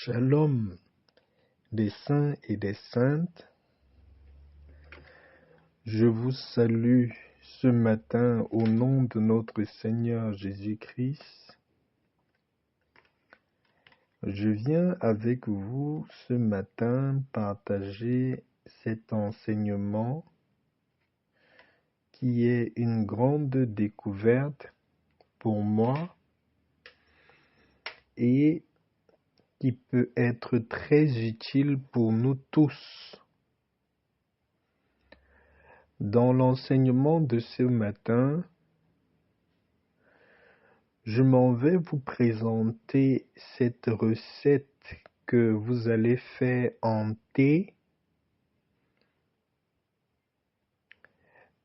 Shalom des saints et des saintes, je vous salue ce matin au nom de notre Seigneur Jésus-Christ. Je viens avec vous ce matin partager cet enseignement qui est une grande découverte pour moi et qui peut être très utile pour nous tous. Dans l'enseignement de ce matin, je m'en vais vous présenter cette recette que vous allez faire en thé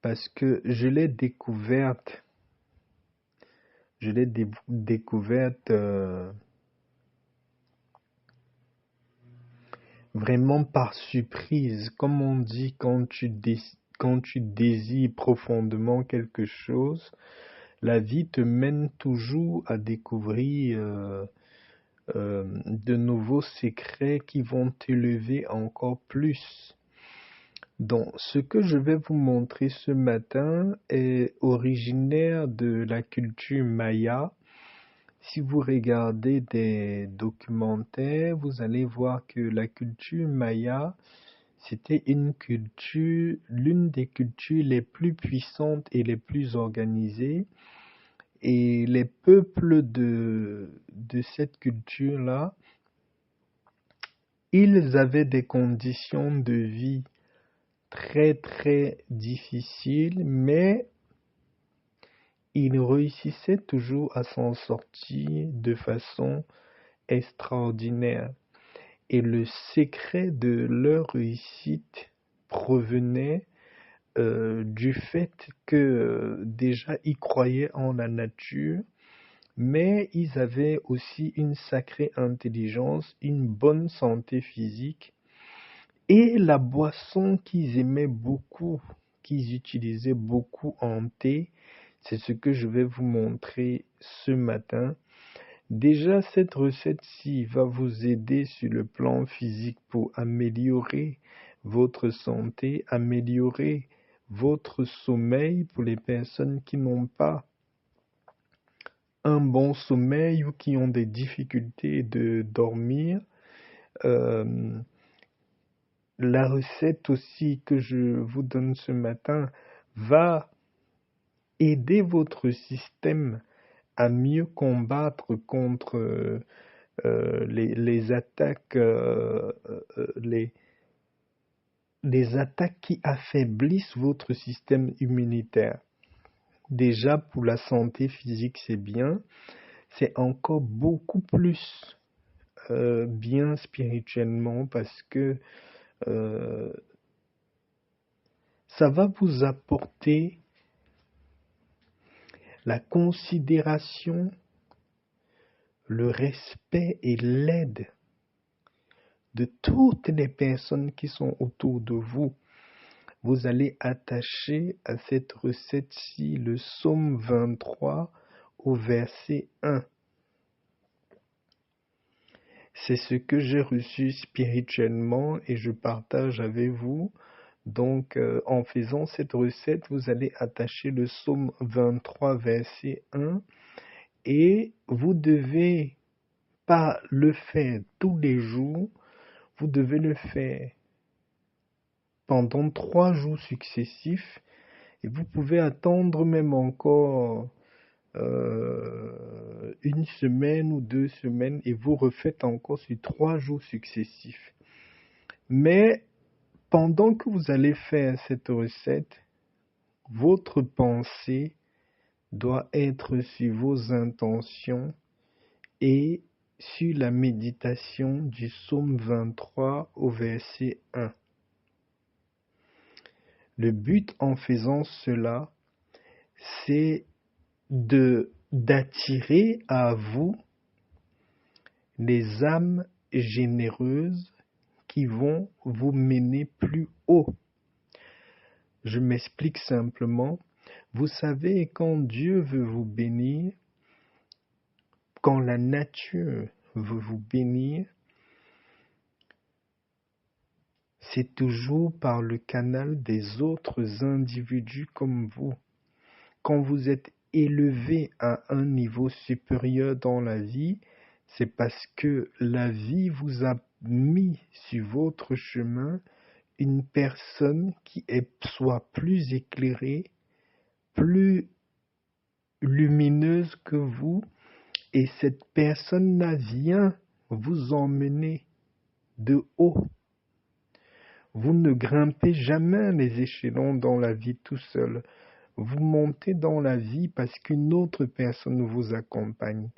parce que je l'ai découverte vraiment par surprise. Comme on dit, quand tu désires profondément quelque chose, la vie te mène toujours à découvrir de nouveaux secrets qui vont t'élever encore plus. Donc, ce que je vais vous montrer ce matin est originaire de la culture maya. Si vous regardez des documentaires, vous allez voir que la culture maya, c'était l'une des cultures les plus puissantes et les plus organisées. Et les peuples de cette culture-là, ils avaient des conditions de vie très très difficiles, mais ils réussissaient toujours à s'en sortir de façon extraordinaire. Et le secret de leur réussite provenait du fait que déjà ils croyaient en la nature, mais ils avaient aussi une sacrée intelligence, une bonne santé physique et la boisson qu'ils aimaient beaucoup, qu'ils utilisaient beaucoup en thé, c'est ce que je vais vous montrer ce matin. Déjà, cette recette-ci va vous aider sur le plan physique pour améliorer votre santé, améliorer votre sommeil pour les personnes qui n'ont pas un bon sommeil ou qui ont des difficultés de dormir. La recette aussi que je vous donne ce matin va aider votre système à mieux combattre contre les attaques les attaques qui affaiblissent votre système immunitaire. Déjà, pour la santé physique, c'est bien. C'est encore beaucoup plus bien spirituellement parce que ça va vous apporter la considération, le respect et l'aide de toutes les personnes qui sont autour de vous. Vous allez attacher à cette recette-ci le psaume 23 au verset 1. C'est ce que j'ai reçu spirituellement et je partage avec vous. Donc, en faisant cette recette, vous allez attacher le psaume 23, verset 1 et vous devez pas le faire tous les jours, vous devez le faire pendant 3 jours successifs et vous pouvez attendre même encore 1 semaine ou 2 semaines et vous refaites encore sur 3 jours successifs. Mais pendant que vous allez faire cette recette, votre pensée doit être sur vos intentions et sur la méditation du psaume 23 au verset 1. Le but en faisant cela, c'est d'attirer à vous les âmes généreuses qui vont vous mener plus haut. Je m'explique simplement. Vous savez, quand Dieu veut vous bénir, quand la nature veut vous bénir, c'est toujours par le canal des autres individus comme vous. Quand vous êtes élevé à un niveau supérieur dans la vie, c'est parce que la vie vous a mis sur votre chemin une personne qui soit plus éclairée, plus lumineuse que vous, et cette personne-là vient vous emmener de haut. Vous ne grimpez jamais les échelons dans la vie tout seul. Vous montez dans la vie parce qu'une autre personne vous accompagne.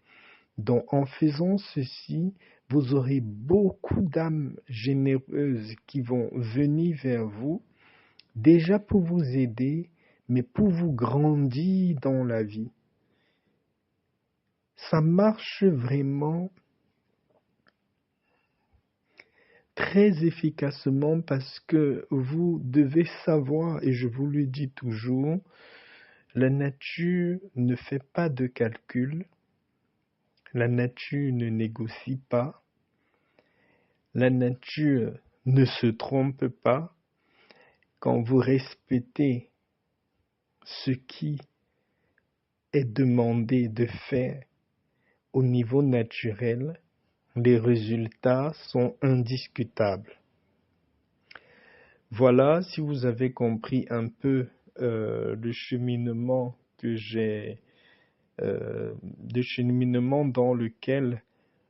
Donc, en faisant ceci, vous aurez beaucoup d'âmes généreuses qui vont venir vers vous, déjà pour vous aider, mais pour vous grandir dans la vie. Ça marche vraiment très efficacement parce que vous devez savoir, et je vous le dis toujours, la nature ne fait pas de calcul, la nature ne négocie pas, la nature ne se trompe pas. Quand vous respectez ce qui est demandé de faire au niveau naturel, les résultats sont indiscutables. Voilà, si vous avez compris un peu le cheminement dans lequel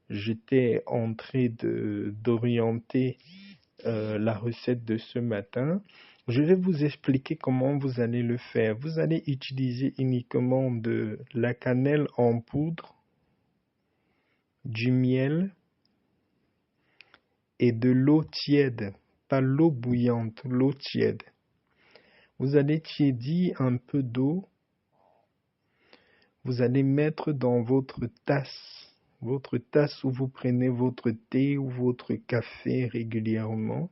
j'étais en train d'orienter la recette de ce matin, je vais vous expliquer comment vous allez le faire. Vous allez utiliser uniquement de la cannelle en poudre, du miel et de l'eau tiède, pas l'eau bouillante, l'eau tiède. Vous allez tiédir un peu d'eau. Vous allez mettre dans votre tasse où vous prenez votre thé ou votre café régulièrement.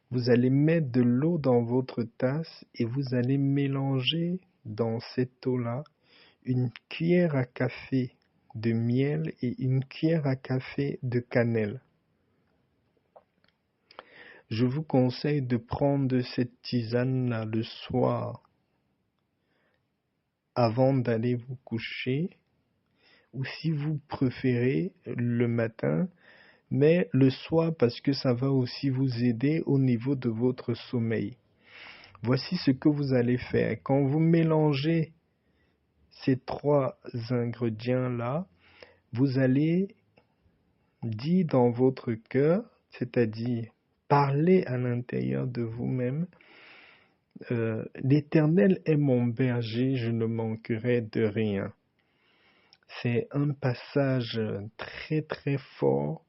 Vous allez mettre de l'eau dans votre tasse et vous allez mélanger dans cette eau-là une cuillère à café de miel et une cuillère à café de cannelle. Je vous conseille de prendre cette tisane-là le soir avant d'aller vous coucher, ou si vous préférez le matin, mais le soir parce que ça va aussi vous aider au niveau de votre sommeil. Voici ce que vous allez faire. Quand vous mélangez ces trois ingrédients-là, vous allez dire dans votre cœur, c'est-à-dire parler à l'intérieur de vous-même, l'Éternel est mon berger, je ne manquerai de rien. C'est un passage très très fort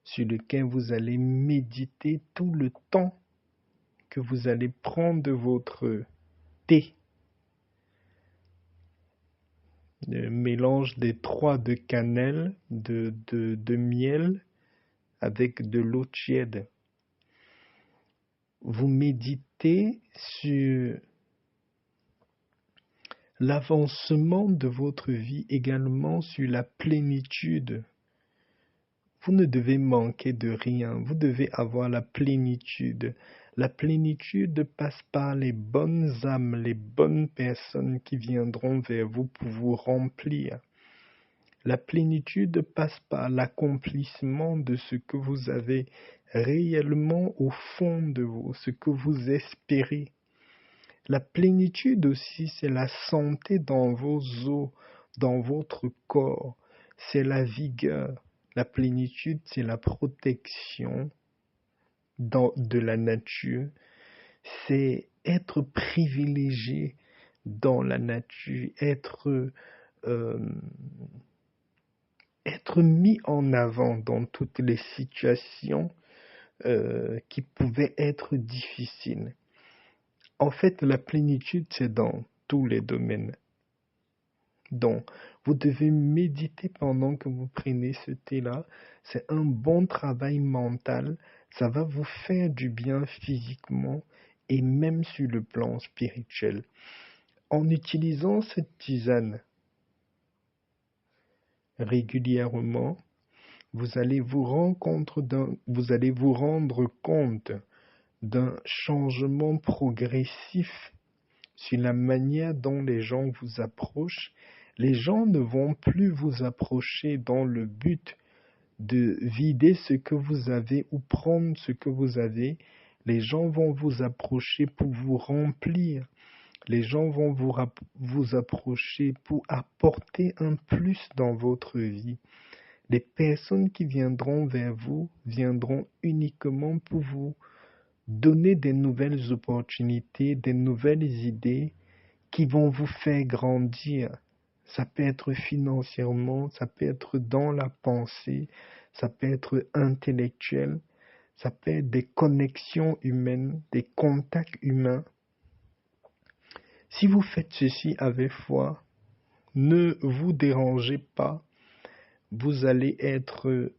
sur lequel vous allez méditer tout le temps que vous allez prendre votre thé. Le mélange des trois de cannelle, de miel avec de l'eau tiède. Vous méditez sur l'avancement de votre vie, également sur la plénitude. Vous ne devez manquer de rien, vous devez avoir la plénitude. La plénitude passe par les bonnes âmes, les bonnes personnes qui viendront vers vous pour vous remplir. La plénitude passe par l'accomplissement de ce que vous avez réellement au fond de vous, ce que vous espérez. La plénitude aussi, c'est la santé dans vos os, dans votre corps, c'est la vigueur. La plénitude, c'est la protection de la nature, c'est être privilégié dans la nature, être mis en avant dans toutes les situations qui pouvaient être difficiles. En fait, la plénitude, c'est dans tous les domaines. Donc, vous devez méditer pendant que vous prenez ce thé-là. C'est un bon travail mental. Ça va vous faire du bien physiquement et même sur le plan spirituel. En utilisant cette tisane régulièrement, vous allez vous allez vous rendre compte d'un changement progressif sur la manière dont les gens vous approchent. Les gens ne vont plus vous approcher dans le but de vider ce que vous avez ou prendre ce que vous avez. Les gens vont vous approcher pour vous remplir. Les gens vont vous approcher pour apporter un plus dans votre vie. Les personnes qui viendront vers vous viendront uniquement pour vous donner des nouvelles opportunités, des nouvelles idées qui vont vous faire grandir. Ça peut être financièrement, ça peut être dans la pensée, ça peut être intellectuel, ça peut être des connexions humaines, des contacts humains. Si vous faites ceci avec foi, ne vous dérangez pas, vous allez être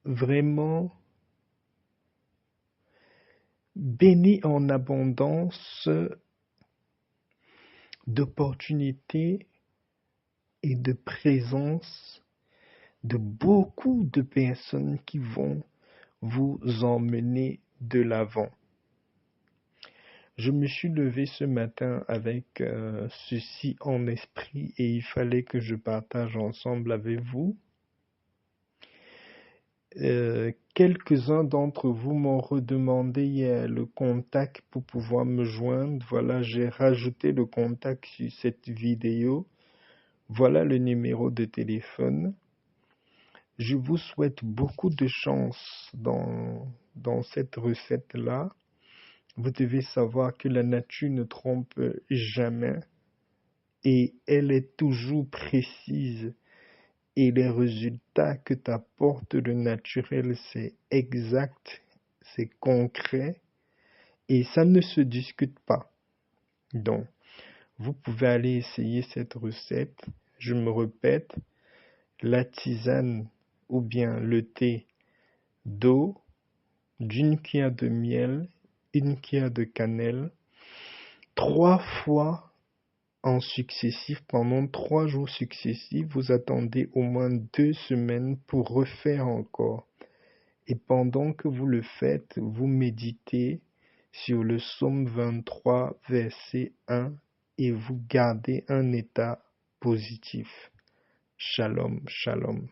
vraiment béni en abondance d'opportunités et de présence de beaucoup de personnes qui vont vous emmener de l'avant. Je me suis levé ce matin avec ceci en esprit et il fallait que je partage ensemble avec vous. Quelques-uns d'entre vous m'ont redemandé hier le contact pour pouvoir me joindre. Voilà, j'ai rajouté le contact sur cette vidéo. Voilà le numéro de téléphone. Je vous souhaite beaucoup de chance dans cette recette-là. Vous devez savoir que la nature ne trompe jamais et elle est toujours précise. Et les résultats que t'apporte le naturel, c'est exact, c'est concret et ça ne se discute pas. Donc, vous pouvez aller essayer cette recette. Je me répète, la tisane ou bien le thé d'eau, d'une cuillère de miel, une cuillère de cannelle, 3 fois en successif, pendant 3 jours successifs, vous attendez au moins 2 semaines pour refaire encore. Et pendant que vous le faites, vous méditez sur le psaume 23, verset 1, et vous gardez un état positif. Shalom, shalom.